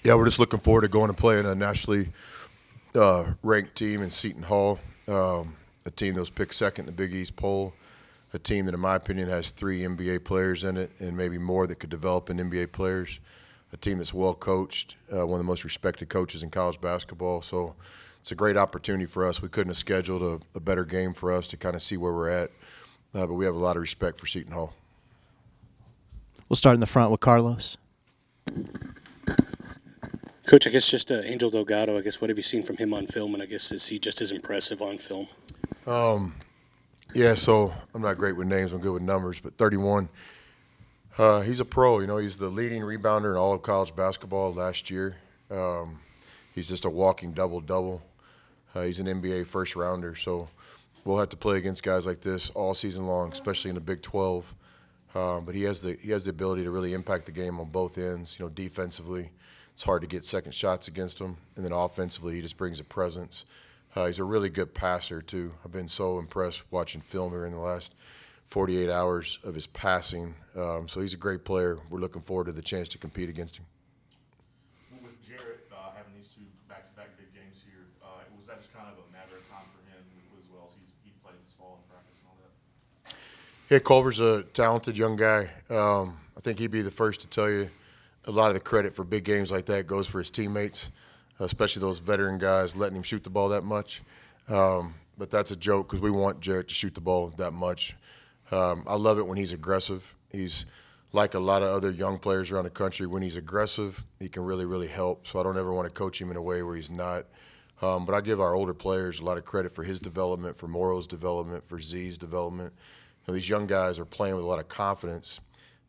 Yeah, we're just looking forward to going and playing a nationally ranked team in Seton Hall, a team that was picked second in the Big East poll, a team that, in my opinion, has 3 NBA players in it and maybe more that could develop into NBA players, a team that's well coached, one of the most respected coaches in college basketball. So it's a great opportunity for us. We couldn't have scheduled a better game for us to kind of see where we're at, but we have a lot of respect for Seton Hall. We'll start in the front with Carlos. Coach, I guess just Angel Delgado, I guess what have you seen from him on film, and I guess is he just as impressive on film? Yeah, so I'm not great with names, I'm good with numbers, but 31. He's a pro, he's the leading rebounder in all of college basketball last year. He's just a walking double-double. He's an NBA first-rounder, so we'll have to play against guys like this all season long, especially in the Big 12. But he has the ability to really impact the game on both ends, defensively. It's hard to get second shots against him. And then offensively, he just brings a presence. He's a really good passer, too. I've been so impressed watching film here in the last 48 hours of his passing. So he's a great player. We're looking forward to the chance to compete against him. Well, with Jarrett having these 2 back-to-back big games here, was that just kind of a matter of time for him as well as he played this fall in practice and all that? Yeah, Culver's a talented young guy. I think he'd be the first to tell you a lot of the credit for big games like that goes for his teammates, especially those veteran guys letting him shoot the ball that much. But that's a joke because we want Jarrett to shoot the ball that much. I love it when he's aggressive. He's like a lot of other young players around the country. When he's aggressive, he can really, really help. So I don't ever want to coach him in a way where he's not. But I give our older players a lot of credit for his development, for Morrow's development, for Z's development. These young guys are playing with a lot of confidence.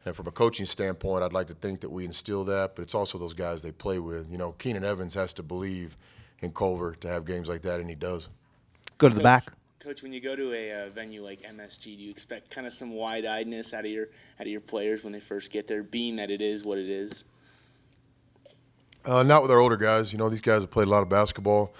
And from a coaching standpoint, I'd like to think that we instill that, but it's also those guys they play with. Keenan Evans has to believe in Culver to have games like that, and he does. Go to the back. Coach, when you go to a venue like MSG, do you expect kind of some wide-eyedness out of your players when they first get there, being that it is what it is? Not with our older guys. These guys have played a lot of basketball.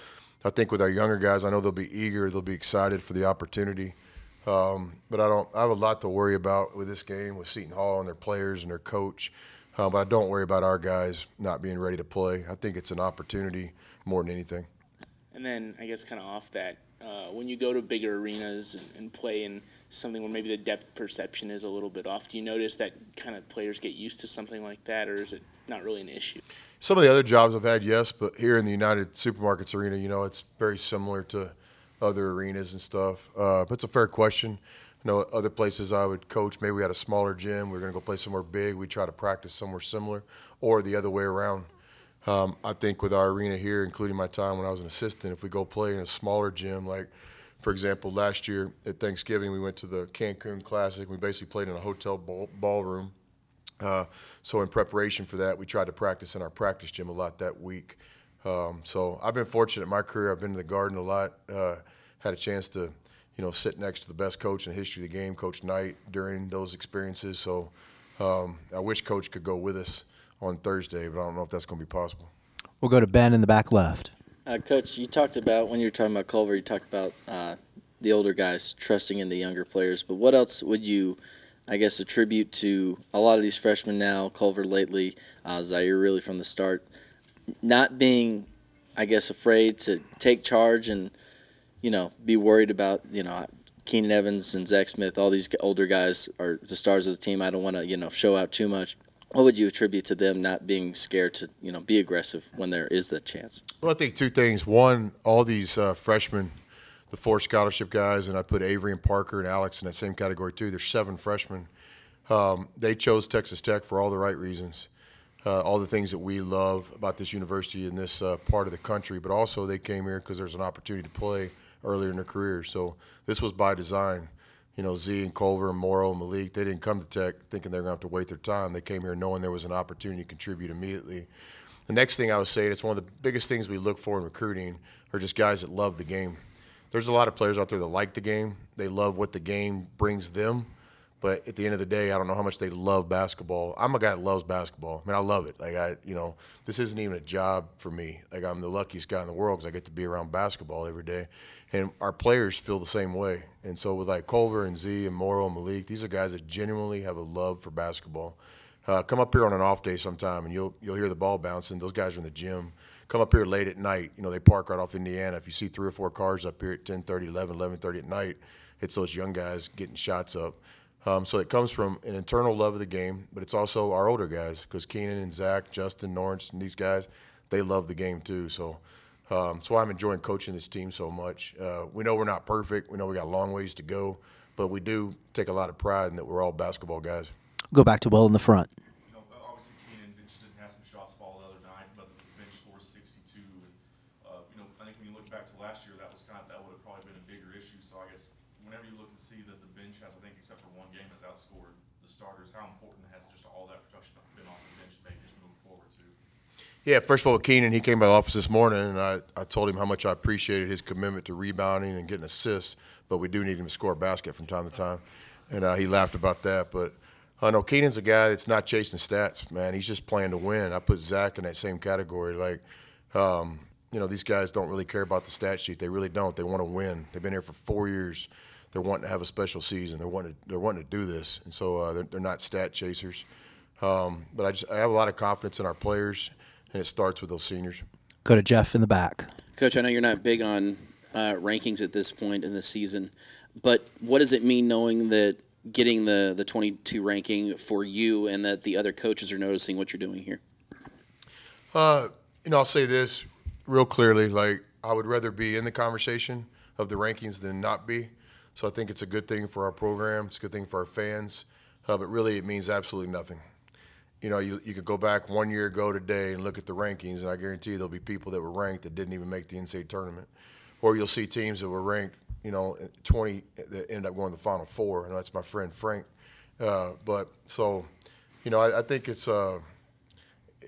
I think with our younger guys, I know they'll be eager, they'll be excited for the opportunity. But I have a lot to worry about with this game, with Seton Hall and their players and their coach. But I don't worry about our guys not being ready to play. I think it's an opportunity more than anything. And then I guess kind of off that, when you go to bigger arenas and play in something where maybe the depth perception is a little bit off, do you notice that kind of players get used to something like that, or is it not really an issue? Some of the other jobs I've had, yes, but here in the United Supermarkets arena, it's very similar to other arenas and stuff. But it's a fair question. Other places I would coach, maybe we had a smaller gym, we were going to go play somewhere big, we try to practice somewhere similar, or the other way around. I think with our arena here, including my time when I was an assistant, if we go play in a smaller gym, like, for example, last year at Thanksgiving, we went to the Cancun Classic. We basically played in a hotel ballroom. So in preparation for that, we tried to practice in our practice gym a lot that week. So I've been fortunate in my career. I've been to the Garden a lot, had a chance to, sit next to the best coach in the history of the game, Coach Knight, during those experiences. So I wish Coach could go with us on Thursday, but I don't know if that's going to be possible. We'll go to Ben in the back left. Coach, you talked about, when you were talking about Culver, you talked about the older guys trusting in the younger players. But what else would you, I guess, attribute to a lot of these freshmen now, Culver lately, Zaire really from the start, not being, I guess, afraid to take charge and, be worried about, Keenan Evans and Zach Smith, all these older guys are the stars of the team. I don't want to, show out too much. What would you attribute to them not being scared to, be aggressive when there is the chance? Well, I think 2 things. One, all these freshmen, the 4 scholarship guys, and I put Avery and Parker and Alex in that same category too. There's 7 freshmen. They chose Texas Tech for all the right reasons. All the things that we love about this university in this part of the country, but also they came here because there's an opportunity to play earlier in their career. So this was by design. Z and Culver and Morrow and Malik, they didn't come to Tech thinking they were going to have to wait their time. They came here knowing there was an opportunity to contribute immediately. The next thing I would say, it's one of the biggest things we look for in recruiting are just guys that love the game. There's a lot of players out there that like the game. They love what the game brings them. But at the end of the day, I don't know how much they love basketball. I'm a guy that loves basketball. I love it. This isn't even a job for me. I'm the luckiest guy in the world because I get to be around basketball every day. And our players feel the same way. And so with Culver and Z and Morrow and Malik, these are guys that genuinely have a love for basketball. Come up here on an off day sometime, and you'll hear the ball bouncing. Those guys are in the gym. Come up here late at night. You know, they park right off Indiana. If you see 3 or 4 cars up here at 10:30, 11:30 at night, it's those young guys getting shots up. So it comes from an internal love of the game, but it's also our older guys, because Keenan and Zach, Justin, Norris, and these guys, they love the game too. So I'm enjoying coaching this team so much. We know we're not perfect. We know we got a long ways to go, but we do take a lot of pride in that we're all basketball guys. Go back to Will in the front. You know, obviously Keenan just didn't have some shots fall the other night, but the bench score 62. And, you know, I think when you look back to last year, that would have probably been a bigger issue. So I guess whenever you look and see that the bench has, I think, except for one game, has outscored the starters, how important has just all that production been off the bench to make just move forward too? Yeah, first of all, Keenan, he came by the office this morning, and I told him how much I appreciated his commitment to rebounding and getting assists, but we do need him to score a basket from time to time. And he laughed about that. But I know Keenan's a guy that's not chasing stats, man. He's just playing to win. I put Zach in that same category. Like, you know, these guys don't really care about the stat sheet. They really don't. They want to win. They've been here for 4 years. They're wanting to have a special season. They're wanting to do this, and so they're not stat chasers. But I have a lot of confidence in our players, and it starts with those seniors. Go to Jeff in the back. Coach, I know you're not big on rankings at this point in the season, but what does it mean knowing that getting the 22 ranking for you and that the other coaches are noticing what you're doing here? You know, I'll say this real clearly. Like, I would rather be in the conversation of the rankings than not be. So I think it's a good thing for our program. It's a good thing for our fans. But really, it means absolutely nothing. You know, you could go back 1 year ago today and look at the rankings, and I guarantee you there'll be people that were ranked that didn't even make the NCAA tournament. Or you'll see teams that were ranked, you know, 20 that ended up going to the Final Four. And that's my friend Frank. But so, you know, I think it's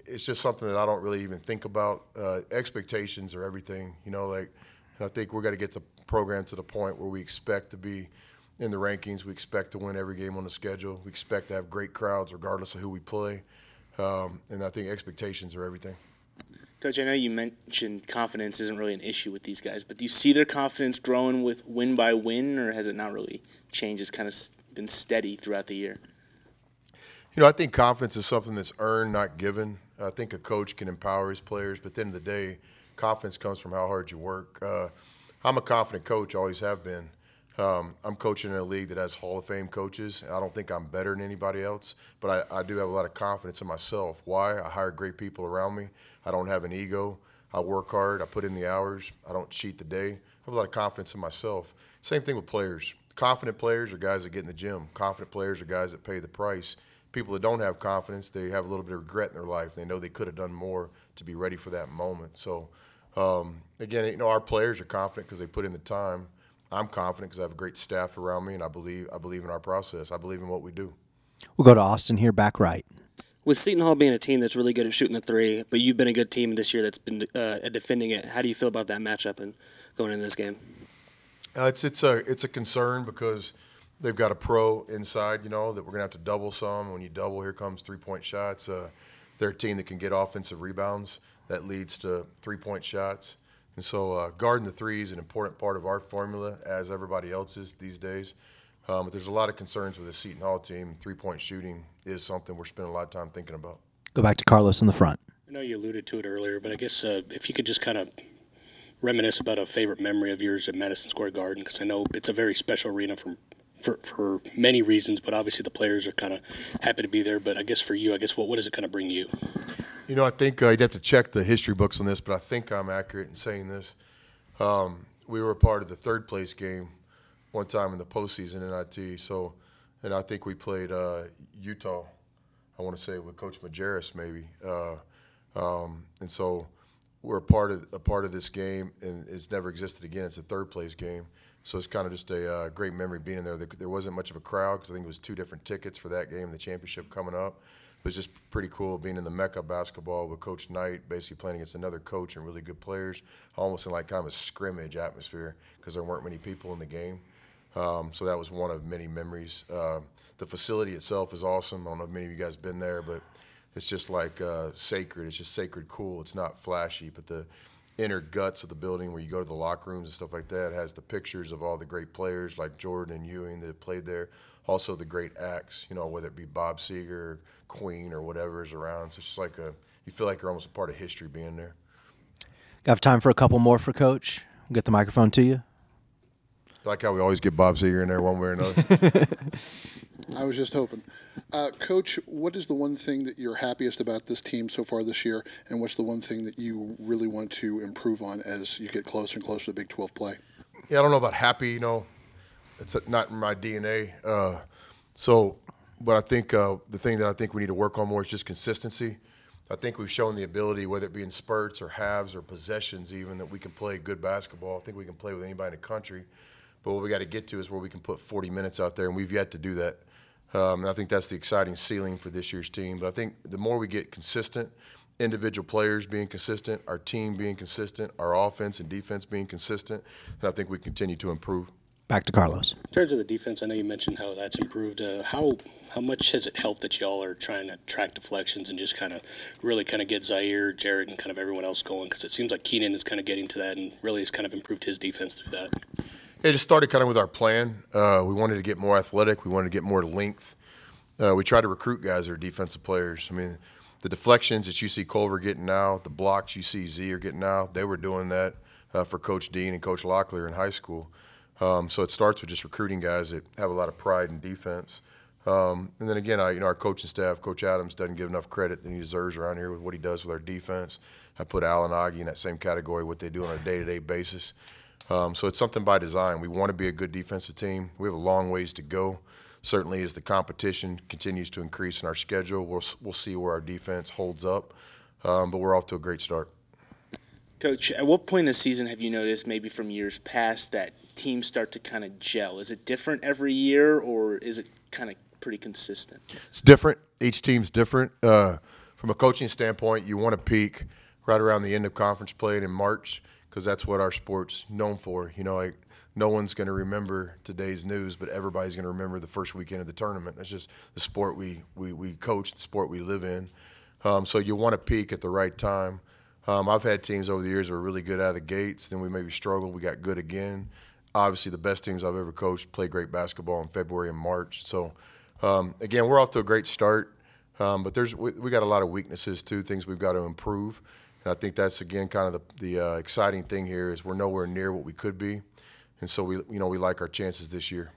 just something that I don't really even think about. Expectations are everything, you know. Like, I think we're going to get the program to the point where we expect to be in the rankings. We expect to win every game on the schedule. We expect to have great crowds regardless of who we play. And I think expectations are everything. Coach, I know you mentioned confidence isn't really an issue with these guys, but do you see their confidence growing with win by win, or has it not really changed? It's kind of been steady throughout the year? You know, I think confidence is something that's earned, not given. I think a coach can empower his players, but at the end of the day, confidence comes from how hard you work. I'm a confident coach, always have been. I'm coaching in a league that has Hall of Fame coaches. I don't think I'm better than anybody else, but I do have a lot of confidence in myself. Why? I hire great people around me. I don't have an ego. I work hard. I put in the hours. I don't cheat the day. I have a lot of confidence in myself. Same thing with players. Confident players are guys that get in the gym. Confident players are guys that pay the price. People that don't have confidence, they have a little bit of regret in their life. They know they could have done more to be ready for that moment. So, again, you know, our players are confident because they put in the time. I'm confident because I have a great staff around me, and I believe in our process. I believe in what we do. We'll go to Austin here, back right. With Seton Hall being a team that's really good at shooting the three, but you've been a good team this year that's been defending it, how do you feel about that matchup and going into this game? It's a concern because they've got a pro inside, you know, that we're going to have to double some. When you double, here comes three-point shots. They're a team that can get offensive rebounds. That leads to three-point shots. And so guarding the three is an important part of our formula, as everybody else's these days. But there's a lot of concerns with the Seton Hall team. Three-point shooting is something we're spending a lot of time thinking about. Go back to Carlos in the front. I know you alluded to it earlier, but I guess if you could just kind of reminisce about a favorite memory of yours at Madison Square Garden, because I know it's a very special arena for many reasons, but obviously the players are kind of happy to be there. But I guess for you, what does it kind of bring you? You know, I think you'd have to check the history books on this, but I think I'm accurate in saying this. We were a part of the third place game one time in the postseason in NIT. So, and I think we played Utah, I want to say with Coach Majerus maybe. And so we're a part of this game, and it's never existed again. It's a third place game. So it's kind of just a great memory being in there. There wasn't much of a crowd because I think it was 2 different tickets for that game and the championship coming up. It was just pretty cool being in the Mecca basketball with Coach Knight, basically playing against another coach and really good players, almost in like kind of a scrimmage atmosphere because there weren't many people in the game. So that was one of many memories. The facility itself is awesome. I don't know if many of you guys have been there, but it's just like sacred. It's just sacred cool. It's not flashy, but the inner guts of the building where you go to the locker rooms and stuff like that has the pictures of all the great players like Jordan and Ewing that played there, also the great acts, you know, whether it be Bob Seger, Queen, or whatever is around. So it's just like you feel like you're almost a part of history being there. Got time for a couple more for Coach? Get the microphone to you. Like how we always get Bob Seger in there one way or another. I was just hoping. Coach, what is the one thing that you're happiest about this team so far this year, and what's the one thing that you really want to improve on as you get closer and closer to Big 12 play? Yeah, I don't know about happy, you know. It's not in my DNA. But I think the thing that I think we need to work on more is just consistency. I think we've shown the ability, whether it be in spurts or halves or possessions even, that we can play good basketball. I think we can play with anybody in the country. But what we got to get to is where we can put 40 minutes out there, and we've yet to do that. And I think that's the exciting ceiling for this year's team. But I think the more we get consistent, individual players being consistent, our team being consistent, our offense and defense being consistent, then I think we continue to improve. Back to Carlos. In terms of the defense, I know you mentioned how that's improved. How much has it helped that y'all are trying to track deflections and just kind of really kind of get Zaire, Jared, and kind of everyone else going? Because it seems like Keenan is kind of getting to that and really has kind of improved his defense through that. It just started kind of with our plan. We wanted to get more athletic. We wanted to get more length. We tried to recruit guys that are defensive players. I mean, the deflections that you see Culver getting now, the blocks you see Z are getting now, they were doing that for Coach Dean and Coach Locklear in high school. So it starts with just recruiting guys that have a lot of pride in defense. And then again, our coaching staff, Coach Adams, doesn't give enough credit that he deserves around here with what he does with our defense. I put Al and Augie in that same category, what they do on a day-to-day basis. So it's something by design. We want to be a good defensive team. We have a long ways to go. Certainly as the competition continues to increase in our schedule, we'll see where our defense holds up. But we're off to a great start. Coach, at what point in the season have you noticed, maybe from years past, that teams start to kind of gel? Is it different every year, or is it kind of pretty consistent? It's different. Each team's different. From a coaching standpoint, you want to peak right around the end of conference play in March, because that's what our sport's known for. You know, like, no one's going to remember today's news, but everybody's going to remember the first weekend of the tournament. That's just the sport we coach, the sport we live in. So you want to peak at the right time. I've had teams over the years that were really good out of the gates. Then we maybe struggled. We got good again. Obviously, the best teams I've ever coached play great basketball in February and March. So, again, we're off to a great start. But we got a lot of weaknesses, too, things we've got to improve. And I think that's, again, kind of the exciting thing here is we're nowhere near what we could be. And so we like our chances this year.